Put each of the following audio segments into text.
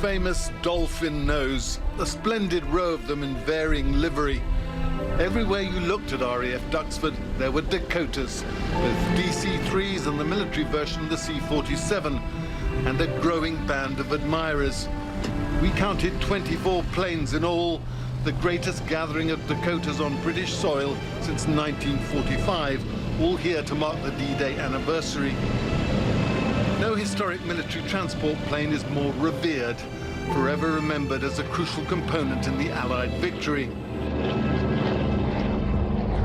famous dolphin nose, a splendid row of them in varying livery. Everywhere you looked at RAF Duxford, there were Dakotas, both DC-3s and the military version of the C-47, and a growing band of admirers. We counted 24 planes in all, the greatest gathering of Dakotas on British soil since 1945, all here to mark the D-Day anniversary. No historic military transport plane is more revered, forever remembered as a crucial component in the Allied victory.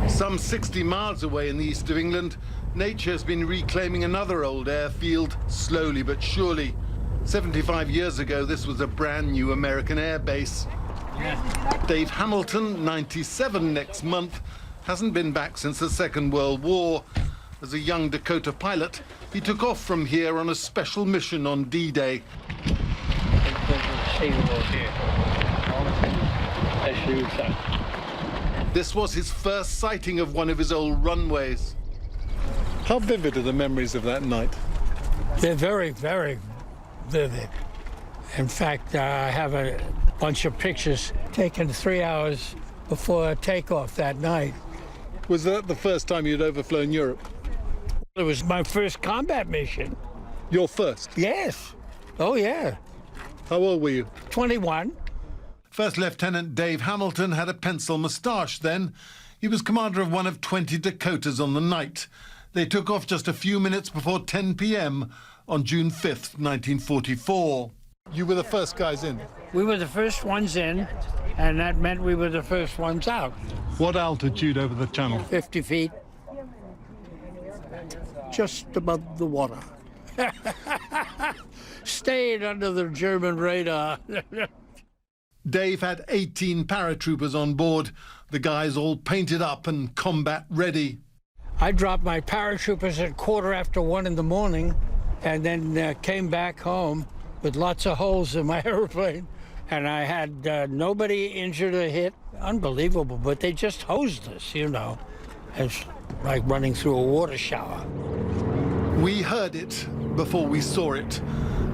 Some 60 miles away in the east of England, nature has been reclaiming another old airfield, slowly but surely. 75 years ago, this was a brand new American air base. Dave Hamilton, 97 next month, hasn't been back since the Second World War. As a young Dakota pilot, he took off from here on a special mission on D-Day. This was his first sighting of one of his old runways. How vivid are the memories of that night? They're very, very vivid. In fact, I have a bunch of pictures taken 3 hours before takeoff that night. Was that the first time you'd overflown Europe? It was my first combat mission. Your first? Yes. Oh, yeah. How old were you? 21. First Lieutenant Dave Hamilton had a pencil moustache then. He was commander of one of 20 Dakotas on the night. They took off just a few minutes before 10 p.m. on June 5th, 1944. You were the first guys in? We were the first ones in, and that meant we were the first ones out. What altitude over the channel? 50 feet. Just above the water. Stayed under the German radar. Dave had 18 paratroopers on board, the guys all painted up and combat ready. I dropped my paratroopers at 1:15 in the morning and then came back home with lots of holes in my airplane. And I had nobody injured or hit. Unbelievable, but they just hosed us, you know. It's like running through a water shower. We heard it before we saw it.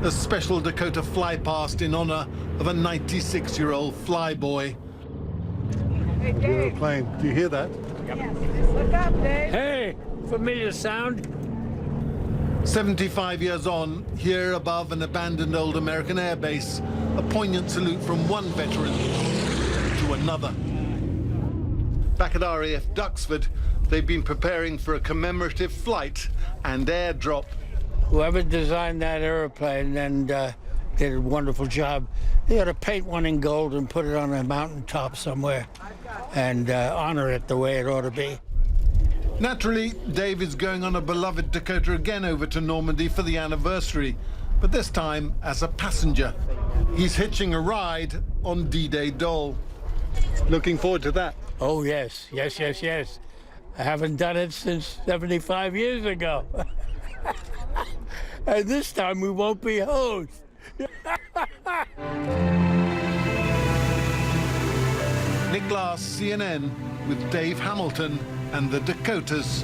A special Dakota fly past in honor of a 96-year-old flyboy. Hey, Dave. Plane. Do you hear that? Yep. Look up, Dave. Hey, familiar sound? 75 years on, here above an abandoned old American air base, a poignant salute from one veteran to another. Back at RAF Duxford, they've been preparing for a commemorative flight and airdrop. Whoever designed that airplane and did a wonderful job. They ought to paint one in gold and put it on a mountaintop somewhere and honor it the way it ought to be. Naturally, Dave is going on a beloved Dakota again over to Normandy for the anniversary, but this time as a passenger. He's hitching a ride on D-Day Dole. Looking forward to that. Oh, yes, yes, yes, yes. I haven't done it since 75 years ago. And this time we won't be hosed. Nick Glass, CNN, with Dave Hamilton and the Dakotas.